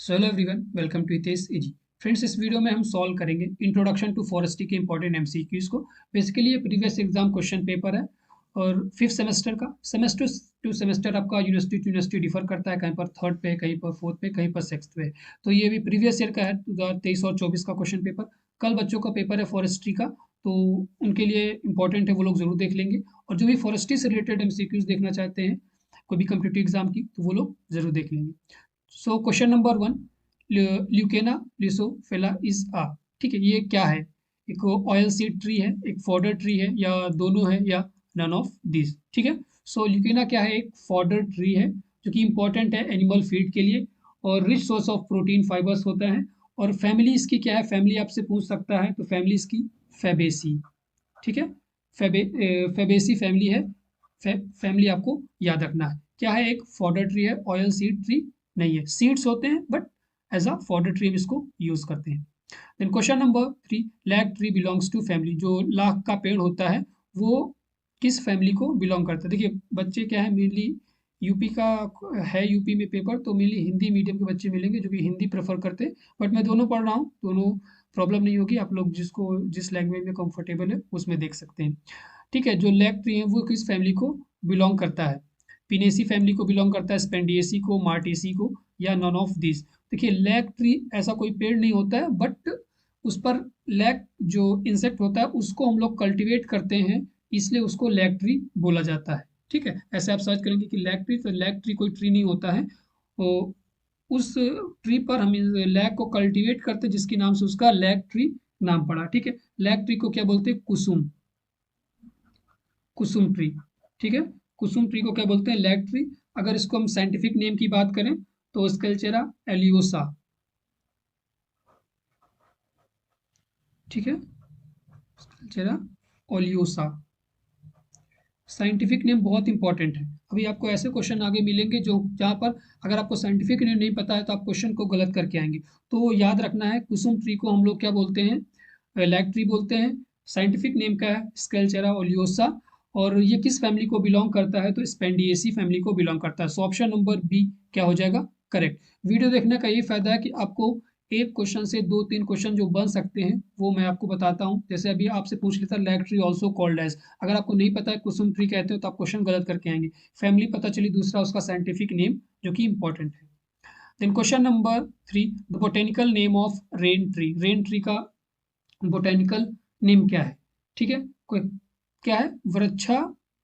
So hello everyone, welcome to Hitesh AG. Friends, इस video में हम सॉल्व करेंगे इंट्रोडक्शन टू फॉरेस्ट्री के इंपॉर्टेंट एमसीक्यूज को। बेसिकली ये प्रीवियस एग्जाम क्वेश्चन पेपर है और फिफ्थ सेमेस्टर का। सेमेस्टर टू सेमेस्टर आपका यूनिवर्सिटी टू यूनिवर्सिटी डिफर करता है, कहीं पर थर्ड पे, कहीं पर फोर्थ पे, कहीं पर सिक्स्थ पे। तो ये भी प्रीवियस ईयर का है, 2023 और 24 का क्वेश्चन पेपर। कल बच्चों का पेपर है फॉरेस्ट्री का, तो उनके लिए इंपॉर्टेंट है, वो लोग जरूर देख लेंगे। और जो भी फॉरेस्ट्री से रिलेटेड एमसीक्यूज देखना चाहते हैं कोई भी कम्पिटिटिव एग्जाम की, तो वो लोग जरूर देख लेंगे। So question number one, leucaena leucocephala is uh, ठीक है, ये क्या है? एक ऑयल सीड ट्री है, एक फॉडर ट्री है, या दोनों है, या नन ऑफ दिस, ठीक है। सो ल्यूकेना क्या है? एक फॉडर ट्री है जो कि इंपॉर्टेंट है एनिमल फीड के लिए और rich source of protein fibres होता है। और फैमिली इसकी क्या है? फैमिली आपसे पूछ सकता है, तो फैमिली इसकी फैबेसी, ठीक है। फैबेसी फैमिली है। फैमिली आपको याद रखना है। क्या है? एक फॉडर ट्री है, ऑयल सीड ट्री नहीं है। सीड्स होते हैं but as a fodder tree हम इसको यूज करते हैं। Then question number three, lac tree belongs to family. जो लाख का पेड़ होता है वो किस फैमिली को बिलोंग करता है? देखिए बच्चे क्या है, मेनली यूपी का है, यूपी में पेपर, तो मेनली हिंदी मीडियम के बच्चे मिलेंगे जो कि हिंदी प्रेफर करते हैं। बट मैं दोनों पढ़ रहा हूँ, दोनों प्रॉब्लम नहीं होगी। आप लोग जिसको जिस लैंग्वेज में कंफर्टेबल है उसमें देख सकते हैं, ठीक है। जो लैक ट्री है वो किस फैमिली को बिलोंग करता है? पिनेसी फैमिली को बिलोंग करता है, स्पेंडिएसी को, मार्टेसी को, या नन ऑफ दिस। देखिए लैक ट्री ऐसा कोई पेड़ नहीं होता है, बट उस पर लैक जो इंसेक्ट होता है उसको हम लोग कल्टीवेट करते हैं, इसलिए उसको लैक ट्री बोला जाता है, ठीक है। ऐसे आप सर्च करेंगे कि लैक ट्री, तो लैक ट्री कोई ट्री नहीं होता है। तो उस ट्री पर हम लैक को कल्टीवेट करते हैं, जिसके नाम से उसका लैक ट्री नाम पड़ा, ठीक है। लैक ट्री को क्या बोलते हैं? कुसुम, कुसुम ट्री, ठीक है। कुसुम ट्री को क्या बोलते हैं? Lac tree. अगर इसको हम साइंटिफिक नेम की बात करें तो स्केलचेरा एलियोसा, ठीक है, स्केलचेरा ओलियोसा। साइंटिफिक नेम बहुत इंपॉर्टेंट है। अभी आपको ऐसे क्वेश्चन आगे मिलेंगे जो जहाँ पर अगर आपको साइंटिफिक नेम नहीं पता है तो आप क्वेश्चन को गलत करके आएंगे। तो याद रखना है, कुसुम ट्री को हम लोग क्या बोलते हैं? लैक ट्री बोलते हैं। साइंटिफिक नेम का है स्केलचेरा ओलियोसा। और ये किस फैमिली को बिलोंग करता है? तो स्पेंडिएसी फैमिली को बिलोंग करता है। सो ऑप्शन नंबर बी क्या हो जाएगा? करेक्ट। वीडियो देखने का ये फायदा है कि आपको एक क्वेश्चन से दो तीन क्वेश्चन जो बन सकते हैं वो मैं आपको बताता हूँ। जैसे अभी आपसे पूछ लेता, lac tree also called as. अगर आपको नहीं पता है कुसुम ट्री कहते हो तो आप क्वेश्चन गलत करके आएंगे। फैमिली पता चली, दूसरा उसका साइंटिफिक नेम जो कि इंपॉर्टेंट है। Then question number three, the botanical name of rain tree. Rain tree का बोटेनिकल नेम क्या है? ठीक है, कोई क्या है? वृक्षा,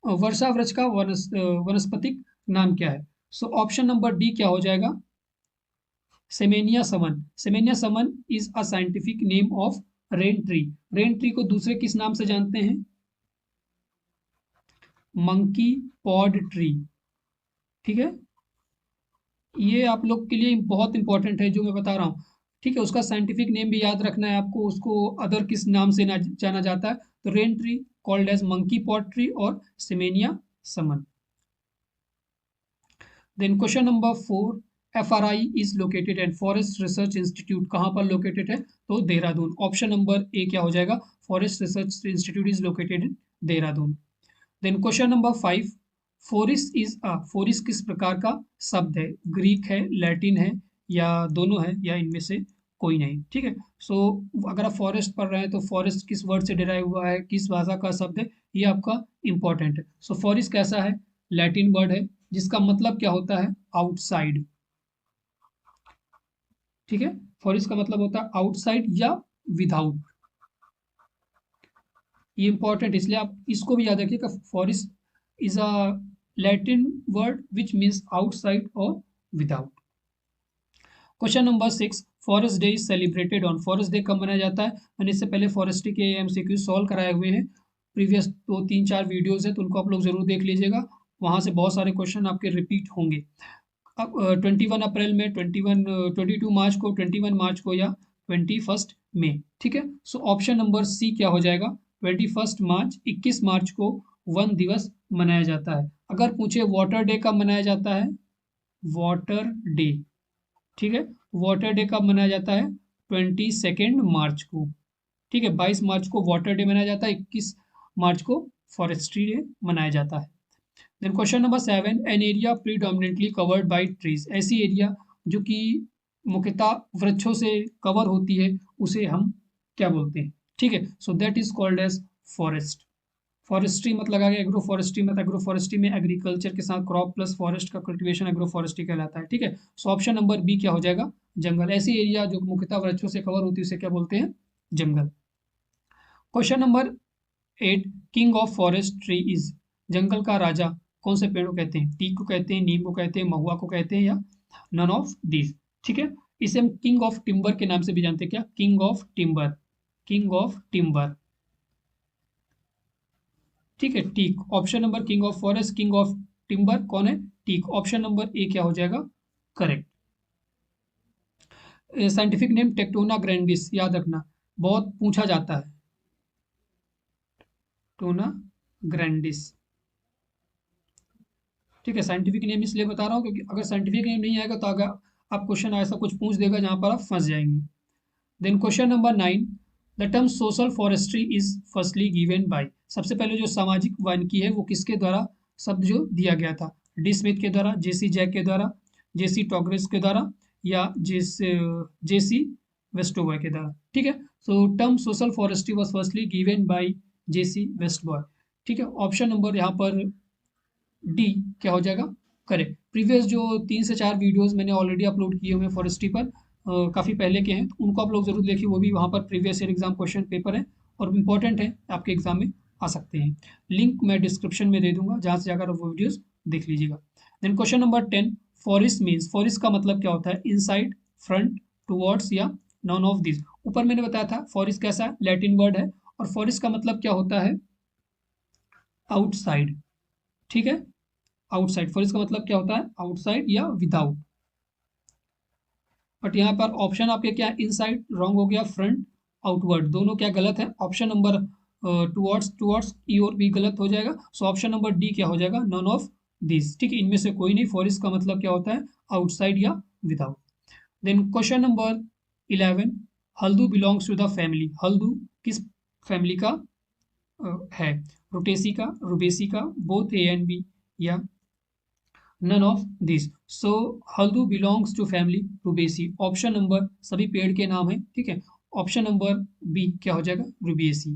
वर्षा वृक्ष का वनस्पतिक नाम क्या है? सो ऑप्शन नंबर डी क्या हो जाएगा? Samanea saman. Samanea saman is a scientific name of rain tree. Rain tree को दूसरे किस नाम से जानते हैं? मंकी पॉड ट्री, ठीक है। ये आप लोग के लिए बहुत इंपॉर्टेंट है जो मैं बता रहा हूँ, ठीक है। उसका साइंटिफिक नेम भी याद रखना है आपको, उसको अदर किस नाम से ना जाना जाता है। तो rain tree called as monkey pod tree और samanea saman. Then question number four, FRI is located and forest research institute कहाँ पर लोकेटेड है? तो देहरादून। ऑप्शन नंबर ए क्या हो जाएगा? Forest research institute is located in Dehradun. Then question number five, foris is a, foris किस प्रकार का शब्द है? ग्रीक है, लैटिन है, या दोनों है, या इनमें से कोई नहीं, ठीक है। सो अगर आप फॉरेस्ट पढ़ रहे हैं तो फॉरेस्ट किस वर्ड से डिराइव हुआ है, किस भाषा का शब्द है, ये आपका इंपॉर्टेंट है। सो फॉरेस्ट कैसा है? लैटिन वर्ड है जिसका मतलब क्या होता है? आउटसाइड, ठीक है। फॉरेस्ट का मतलब होता है आउटसाइड या विदाउट। ये इंपॉर्टेंट, इसलिए आप इसको भी याद रखिएगा। Forest is a Latin word which means outside और without. Question number six, forest day is celebrated on. Forest day कब मनाया जाता है? मैंने इससे पहले फॉरेस्ट्री के MCQ सॉल्व कराए हुए हैं, प्रीवियस दो तीन चार वीडियोज है, तो उनको आप लोग जरूर देख लीजिएगा। वहां से बहुत सारे क्वेश्चन आपके रिपीट होंगे। अब 21 अप्रैल में, 22 मार्च को, 21 मार्च को, या 21 मई, ठीक है। सो ऑप्शन नंबर सी क्या हो जाएगा? 21 मार्च, 21 मार्च को वन दिवस मनाया जाता है। अगर पूछे वाटर डे कब मनाया जाता है? वाटर डे, ठीक है। वाटर डे कब मनाया जाता है? 22 मार्च को, ठीक है। 22 मार्च को वाटर डे मनाया जाता है, 21 मार्च को फॉरेस्ट्री डे मनाया जाता है। Then question number seven, an area predominantly covered by trees. ऐसी एरिया जो कि मुख्यतः वृक्षों से कवर होती है उसे हम क्या बोलते हैं? ठीक है, so that is called as forest. Forestry मत लगा के एग्रो फॉरेस्ट्री मत, एग्रो फॉरेस्ट्री में एग्रीकल्चर के साथ क्रॉप प्लस फॉरेस्ट का कल्टीवेशन एग्रो फॉरेस्ट्री कहलाता है। ठीक है, सो ऑप्शन नंबर बी क्या हो जाएगा? जंगल। ऐसी एरिया जो मुख्यतः वृक्षों से कवर होती है उसे क्या बोलते हैं? जंगल। Question number 8, king of forest tree is, जंगल का राजा कौन से पेड़ को कहते हैं? टीक को कहते हैं, नीम को कहते हैं, महुआ को कहते हैं, या नन ऑफ दीज? ठीक है, इसे हम किंग ऑफ टिम्बर के नाम से भी जानते हैं। क्या? King of timber, king of timber. ठीक है, teak. Option number king of forest, king of timber कौन है? टीक। ऑप्शन नंबर ए क्या हो जाएगा? Correct. Scientific name Tectona grandis, याद रखना, बहुत पूछा जाता है। टोना ग्रैंडिस। ठीक है, साइंटिफिक नेम इसलिए बता रहा हूँ क्योंकि अगर साइंटिफिक नेम नहीं आएगा तो अगर आप क्वेश्चन ऐसा कुछ पूछ देगा जहां पर आप फंस जाएंगे। Then question number 9, the term social forestry is firstly given by, सबसे पहले जो सामाजिक वानिकी है वो किसके द्वारा शब्द जो दिया गया था? डी स्मिथ के द्वारा, जेसी जैक के द्वारा, जेसी टॉगरेस के द्वारा, या जेसी वेस्टोवर के द्वारा? ठीक है, so term social forestry was firstly given by J C Westoby. ठीक है, ऑप्शन नंबर यहाँ पर डी क्या हो जाएगा? करेक्ट। प्रीवियस जो 3 से 4 वीडियोस मैंने ऑलरेडी अपलोड किए हुए हैं फॉरेस्ट्री पर, काफ़ी पहले के हैं, तो उनको आप लोग जरूर देखिए, वो भी वहाँ पर previous year exam question paper है और इम्पोर्टेंट है, आपके एग्जाम में आ सकते हैं। लिंक मैं डिस्क्रिप्शन में दे दूंगा, जहाँ से जाकर आप वो वीडियोस देख लीजिएगा। Then question number 10, forest means, forest का मतलब क्या होता है? इनसाइड, फ्रंट, टुवर्ड्स, या नॉन ऑफ दिस? ऊपर मैंने बताया था फॉरेस्ट कैसा है, लैटिन वर्ड है, और फॉरेस्ट का मतलब क्या होता है? आउटसाइड। ठीक है, आउटसाइड। फॉर इसका मतलब क्या होता है? आउटसाइड या विदाउट। बट यहाँ पर ऑप्शन आपके क्या? इनसाइड रॉन्ग हो गया, फ्रंट आउटवर्ड दोनों क्या गलत है? ऑप्शन नंबर टुवर्ड्स, टुवर्ड्स ई और बी गलत हो जाएगा। सो ऑप्शन नंबर डी क्या हो जाएगा? None of this. ठीक है, इनमें से कोई नहीं। फॉर इसका मतलब क्या होता है? आउटसाइड या without. Then question number 11, haldu belongs to the family, हल्दू किस फैमिली का है? रोटेसी का, रुबेसी का, बोथ ए एंड बी, या none of this? So haldu belongs to family Rubiaceae. Option number, सभी पेड़ के नाम है, ठीक है। ऑप्शन नंबर बी क्या हो जाएगा? रुबेसी।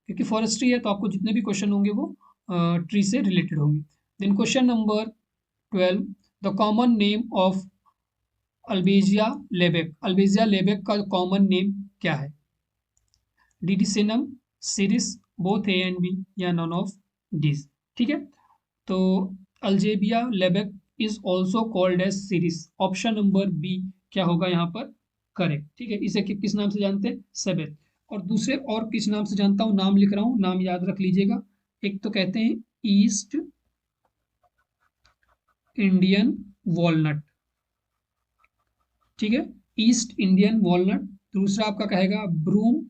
क्योंकि फॉरेस्ट्री है तो आपको जितने भी क्वेश्चन होंगे वो ट्री से रिलेटेड होंगे। Then question number 12, the common name of Albizia lebbeck, Albizia lebbeck का कॉमन नेम क्या है? डिडिसिनम, siris, both A and B, या नन ऑफ दिस? ठीक है, तो अल्जेबिया lebbeck is also called as siris. Option number B क्या होगा यहाँ पर? करेक्ट। ठीक है, इसे किस नाम से जानते हैं? सेबेत। और दूसरे और किस नाम से जानता हूँ, नाम लिख रहा हूँ, नाम याद रख लीजिएगा। एक तो कहते हैं ईस्ट इंडियन वॉलनट, ठीक है, ईस्ट इंडियन वॉलनट। दूसरा आपका कहेगा ब्रूम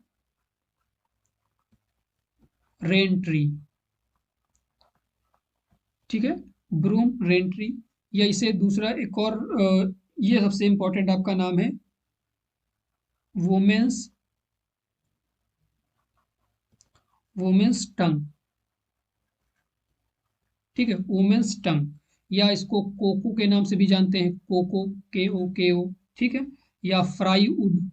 रेन ट्री, ठीक है, ब्रूम रेन ट्री। या इसे दूसरा एक और ये सबसे इंपॉर्टेंट आपका नाम है वुमेन्स, वुमेन्स टंग, ठीक है, वुमेन्स टंग। या इसको कोको के नाम से भी जानते हैं, कोको, के ओ, ठीक है, या फ्राई वुड।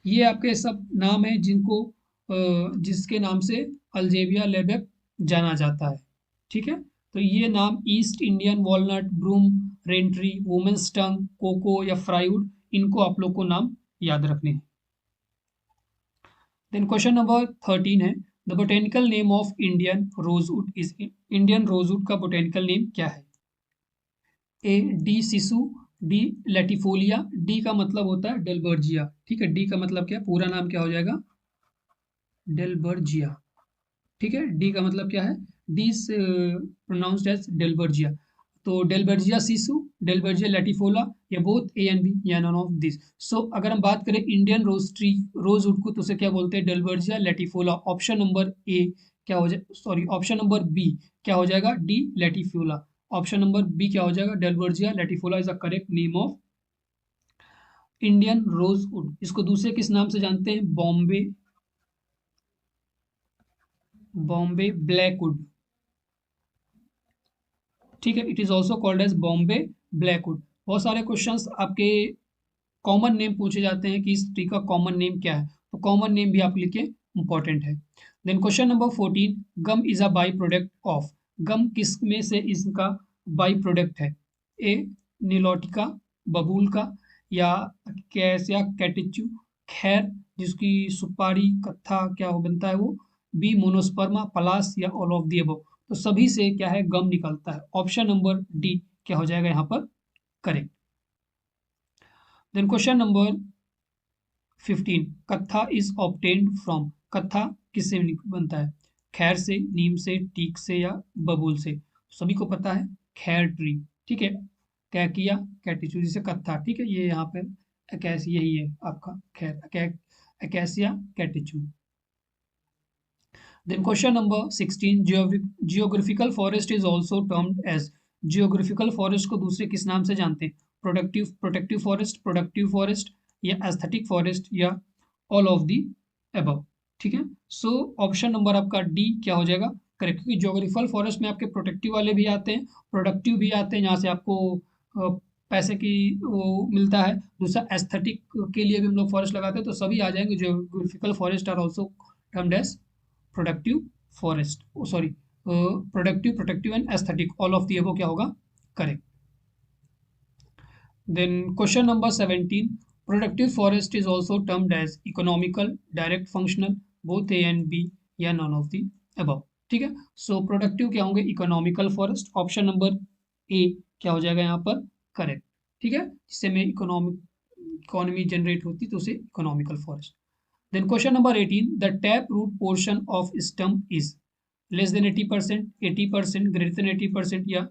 ये आपके सब नाम है जिनको जिसके नाम से अल्जेविया लेबेक जाना जाता है। ठीक है, तो ये नाम East Indian walnut, broom rain tree, women's tongue, koko या फ्राईवुड, इनको आप लोग को नाम याद रखने हैं। देन क्वेश्चन नंबर 13 है, the botanical name of Indian rosewood is, Indian rosewood का बोटेनिकल नेम क्या है? A D sissoo, D latifolia, D का मतलब होता है डेलबर्जिया। ठीक है, डी का मतलब क्या? पूरा नाम क्या हो जाएगा? डेलबर्जिया। ठीक है, डी का मतलब क्या है? D pronounced as Dalbergia. तो डेलबर्जिया सिसु, डेलबर्जिया लैटिफोला, या बोथ ए एंड बी, या नॉन ऑफ दिस? सो अगर हम बात करें इंडियन रोज ट्री, रोजवुड को, तो उसे क्या बोलते हैं? डेलबर्जिया लैटिफोला। ऑप्शन नंबर ए क्या हो जाए, सॉरी, ऑप्शन नंबर बी क्या हो जाएगा? D latifolia. Option number B क्या हो जाएगा? Dalbergia latifolia is the correct name of Indian rosewood. इसको दूसरे किस नाम से जानते हैं? बॉम्बे, बॉम्बे ब्लैकवुड। ठीक है, it is also called as Bombay blackwood. बहुत सारे क्वेश्चंस आपके कॉमन नेम पूछे जाते हैं कि इस ट्री का कॉमन नेम क्या है, तो कॉमन नेम भी आप लिखे, इंपॉर्टेंट है। Then question number 14, gum is a by product of, gum किस में से इसका बाई प्रोडक्ट है? ए निलोटिका, बबूल का, या कैसिया कैटिचू, खैर जिसकी सुपारी कत्था क्या हो बनता है वो, बी मोनोस्पर्मा, पलास, या ऑल ऑफ दी अबव। तो सभी से क्या है, गम निकलता है। ऑप्शन नंबर डी क्या हो जाएगा यहाँ पर करेक्ट। देन क्वेश्चन नंबर 15, कत्था इज ऑब्टेन्ड फ्रॉम, कत्था किससे बनता है? खैर से, नीम से, टीक से, या बबूल से? सभी को पता है खैर ट्री, ठीक है। कैकिया कैटिचू जिसे कत्था, ठीक है, ये यहाँ पे अकैस यही है आपका खैर, Acacia catechu. Then question number 16, geographical forest is also termed as, geographical forest को दूसरे किस नाम से जानते हैं? प्रोटेक्टिव फॉरेस्ट, प्रोडक्टिव फॉरेस्ट, या एस्थेटिक फॉरेस्ट, या ऑल ऑफ दी अबव, ठीक है। सो ऑप्शन नंबर आपका डी क्या हो जाएगा करेक्ट, क्योंकि जियोग्राफिकल फॉरेस्ट में आपके प्रोटेक्टिव वाले भी आते हैं, प्रोडक्टिव भी आते हैं, जहाँ से आपको पैसे की वो मिलता है। दूसरा एस्थेटिक के लिए भी हम लोग फॉरेस्ट लगाते हैं, तो सभी आ जाएंगे। Geographical forest are also termed as productive forest, sorry productive, protective and aesthetic, all of the above क्या होगा correct. Then question number 17, productive forest is also termed as economical, direct, functional, both A and B, या none of the above, ठीक है। So productive क्या होंगे economical forest, option number A क्या हो जाएगा यहाँ पर करेक्ट, ठीक है। जिससे में इकोनॉमी जनरेट होती तो उसे economical forest. Then question number 18, the tap root portion of stump is less than 80%, 80%, greater than 80%, या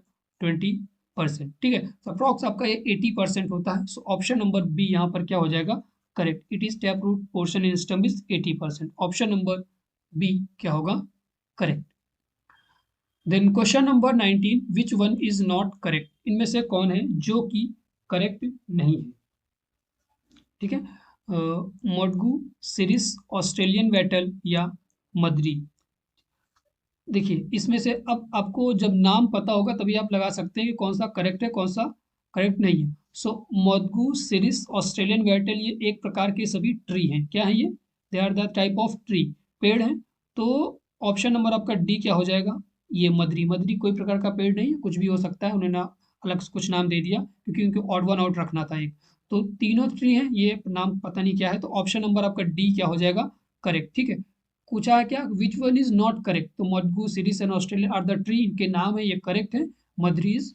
20%, ठीक है। तो अप्रॉक्स आपका ये 80% होता है। सो ऑप्शन नंबर बी यहाँ पर क्या हो जाएगा correct, it is tap root portion in stump is 80%, option number B क्या होगा correct. Then question number 19, which one is not correct, इनमें से कौन है जो कि करेक्ट नहीं है, ठीक है। मोडगू, सिरिस, ऑस्ट्रेलियन वेटल, या मदरी। देखिए इसमें से अब आपको जब नाम पता होगा तभी आप लगा सकते हैं कि कौन सा करेक्ट है कौन सा करेक्ट नहीं है। सो मोदगू, सिरिस, ऑस्ट्रेलियन वेटल, ये एक प्रकार के सभी ट्री हैं। क्या है ये? They are the type of tree, पेड़ हैं। तो ऑप्शन नंबर आपका डी क्या हो जाएगा, ये मदरी। मदरी कोई प्रकार का पेड़ नहीं है, कुछ भी हो सकता है, उन्हें ना अलग से कुछ नाम दे दिया क्योंकि उनको ऑड वन आउट रखना था एक। तो तीनों ट्री हैं, ये नाम पता नहीं क्या है, तो ऑप्शन नंबर आपका डी क्या हो जाएगा करेक्ट, ठीक है। पूछा है क्या which one is not correct, तो मडगू, siris and Australia are the tree, इनके नाम है, ये करेक्ट है, मदरी is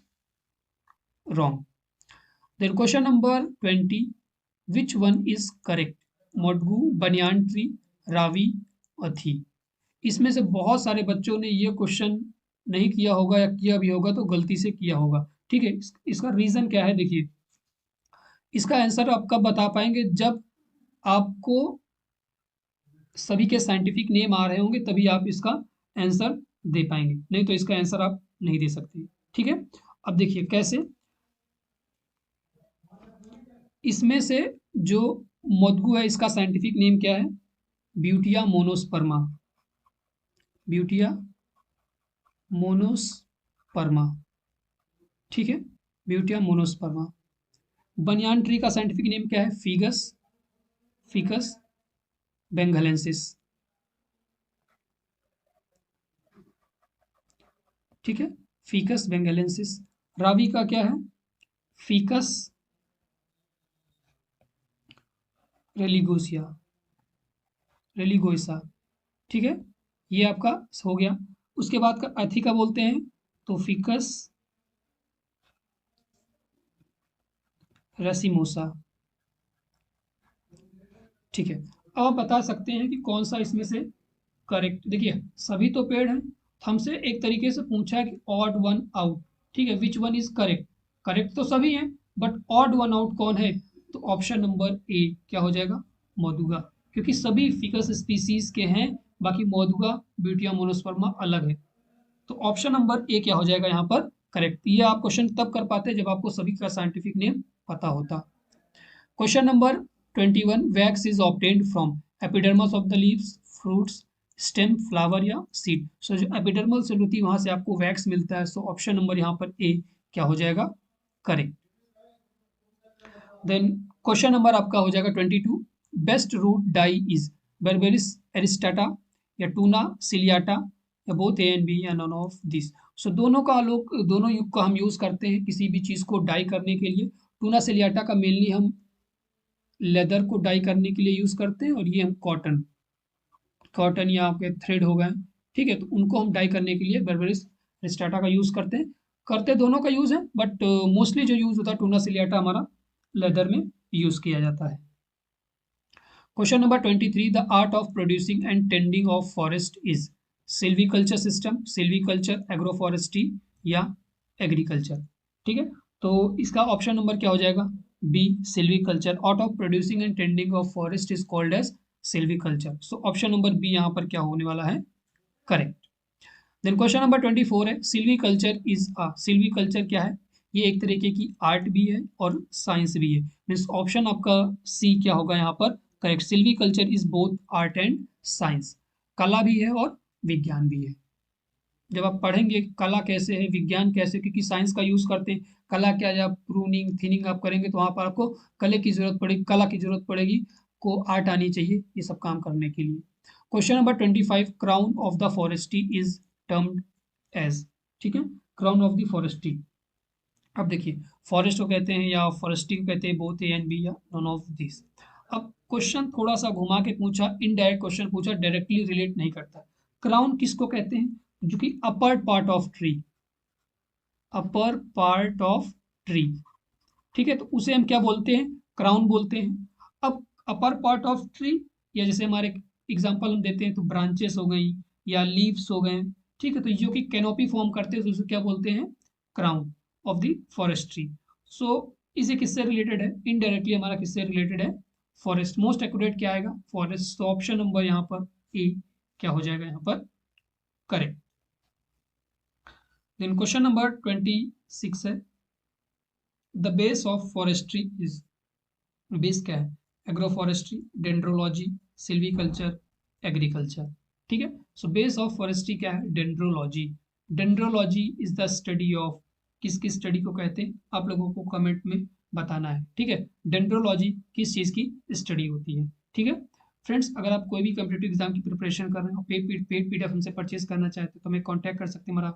wrong. Then question number 20, which one is correct, मडगू, बनियान ट्री, रावी, अथी। इसमें से बहुत सारे बच्चों ने ये क्वेश्चन नहीं किया होगा, या किया भी होगा तो गलती से किया होगा, ठीक है। इसका रीजन क्या है, देखिए इसका आंसर आप कब बता पाएंगे जब आपको सभी के साइंटिफिक नेम आ रहे होंगे, तभी आप इसका आंसर दे पाएंगे, नहीं तो इसका आंसर आप नहीं दे सकते, ठीक है। अब देखिए कैसे, इसमें से जो मोदगू है इसका साइंटिफिक नेम क्या है, ब्यूटिया मोनोस्पर्मा, ब्यूटिया मोनोस्पर्मा, ठीक है, ब्यूटिया मोनोस्पर्मा। बनियान ट्री का साइंटिफिक नेम क्या है, फिगस, फिकस बेंगलेंसिस, ठीक है, फीकस बेंगलेंसिस। रावी का क्या है, फीकस रेलिगोसिया, रेलिगोइसा, ठीक है, ये आपका हो गया। उसके बाद का अथी का बोलते हैं तो फिकस रेसिमोसा, ठीक है। अब आप बता सकते हैं कि कौन सा इसमें से करेक्ट, देखिए सभी तो पेड़ हैं, तो हमसे एक तरीके से पूछा है कि ऑड वन आउट, ठीक है, विच वन इज करेक्ट, करेक्ट तो सभी हैं बट ऑड वन आउट कौन है, तो ऑप्शन नंबर ए क्या हो जाएगा मोदुगा, क्योंकि सभी फिकस स्पीसीज के हैं, बाकी मोदुगा, ब्यूटिया मोनोस्पर्मा अलग है। तो ऑप्शन नंबर ए क्या हो जाएगा यहाँ पर करेक्ट। ये आप क्वेश्चन तब कर पाते हैं जब आपको सभी का साइंटिफिक नेम पता होता। Question number 21, wax is obtained from epidermis of the leaves, fruits, stem, flower, या सीड। सो जो एपिडर्मल सेल होती है वहां से आपको वैक्स मिलता है। सो ऑप्शन नंबर यहाँ पर ए क्या हो जाएगा करेक्ट। देन क्वेश्चन नंबर आपका हो जाएगा 22, best root dye is Berberis aristata या टूना सिलियाटा या बोथ ए एंड बी या नॉन ऑफ दिस। सो दोनों युग का हम यूज करते हैं किसी भी चीज को डाई करने के लिए। टूना सिलियाटा का मेनली हम लेदर को डाई करने के लिए यूज करते हैं, और ये हम कॉटन या आपके थ्रेड हो गए, ठीक है, तो उनको हम डाई करने के लिए बर्बेरिस एरिस्टाटा का यूज करते हैं। करते दोनों का यूज है, बट मोस्टली जो यूज होता है टूना सिलियाटा हमारा लेदर में यूज किया जाता है। Question number 23, the art of producing and tending of forest is silviculture system, silviculture, agroforestry या एग्रीकल्चर। ठीक है, तो इसका ऑप्शन नंबर क्या हो जाएगा? B, silviculture. Art of producing and tending of forest is called as silviculture. So option number B यहाँ पर क्या होने वाला है? करेक्ट। देन क्वेश्चन नंबर 24 है, सिल्वीकल्चर इज सिल्वीकल्चर क्या है? ये एक तरीके की आर्ट भी है और साइंस भी है। मीन्स ऑप्शन आपका सी क्या होगा यहाँ पर? Correct. Silviculture is both art and science, कला भी है और विज्ञान भी है। जब आप पढ़ेंगे कला कैसे है, विज्ञान कैसे, क्योंकि साइंस का यूज करते हैं, कला क्या, जब प्रूनिंग थिनिंग आप करेंगे तो वहां पर आपको कला की जरूरत पड़ेगी, को आर्ट आनी चाहिए ये सब काम करने के लिए। Question number 25, crown of the forestry is termed as. ठीक है, क्राउन ऑफ द फॉरेस्ट्री। अब देखिए, फॉरेस्ट को कहते हैं या फॉरेस्ट्री को कहते हैं, बोथ ए एंड बी या नॉन ऑफ दिस। अब क्वेश्चन थोड़ा सा घुमा के पूछा, इनडायरेक्ट क्वेश्चन पूछा, डायरेक्टली रिलेट नहीं करता। क्राउन किसको कहते हैं? जो कि upper part of tree, upper part of tree, ठीक है, तो उसे हम क्या बोलते हैं? क्राउन बोलते हैं। अब अपर पार्ट ऑफ ट्री, या जैसे हमारे एग्जांपल हम देते हैं तो ब्रांचेस हो गई या लीव्स हो गए, ठीक है, तो जो कि कैनोपी फॉर्म करते हैं तो उसे क्या बोलते हैं? Crown of the forest tree. So इसे किससे रिलेटेड है? इनडायरेक्टली हमारा किससे रिलेटेड है? फॉरेस्ट। मोस्ट एक्यूरेट क्या आएगा? फॉरेस्ट। तो ऑप्शन नंबर यहाँ पर ए क्या हो जाएगा यहाँ पर? करेक्ट। देन क्वेश्चन नंबर 26 है, the base of forestry is. Base क्या है? Agroforestry, dendrology, silviculture, agriculture. ठीक है, सो बेस ऑफ फॉरेस्ट्री क्या है? Dendrology. Dendrology is the study of, किसकी स्टडी को कहते हैं? आप लोगों को कमेंट में बताना है। ठीक है, डेंड्रोलॉजी किस चीज की स्टडी होती है? ठीक है फ्रेंड्स, अगर आप कोई भी कम्पिटेटिव एग्जाम की प्रिपरेशन कर रहे हो, पेड पीडीएफ हमसे परचेज करना चाहते हो तो हमें कॉन्टैक्ट कर सकते हैं। हमारा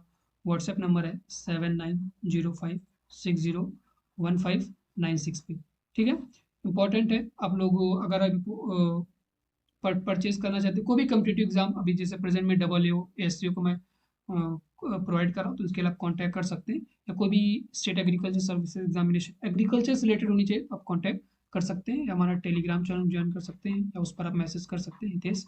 व्हाट्सएप नंबर है 7905601596 पे। ठीक है, इंपॉर्टेंट है, आप लोग अगर परचेज करना चाहते हैं कोई भी कम्पिटेटिव एग्जाम, अभी जैसे प्रेजेंट में डबल ए एस को मैं प्रोवाइड कर रहा हूँ, तो उसके लिए आप कॉन्टैक्ट कर सकते हैं। या कोई भी state agriculture services examination agriculture से रिलेटेड होनी चाहिए, आप कॉन्टैक्ट कर सकते हैं, या हमारा टेलीग्राम चैनल ज्वाइन कर सकते हैं, या उस पर आप मैसेज कर सकते हैं हितेश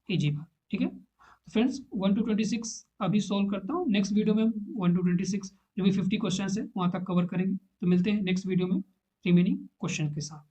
एजी पर। ठीक है, तो फ्रेंड्स 1 to 26 अभी सॉल्व करता हूँ, नेक्स्ट वीडियो में 1 to 26 जो भी 50 क्वेश्चन है वहाँ तक कवर करेंगे। तो मिलते हैं नेक्स्ट वीडियो में रिमेनिंग क्वेश्चन के साथ।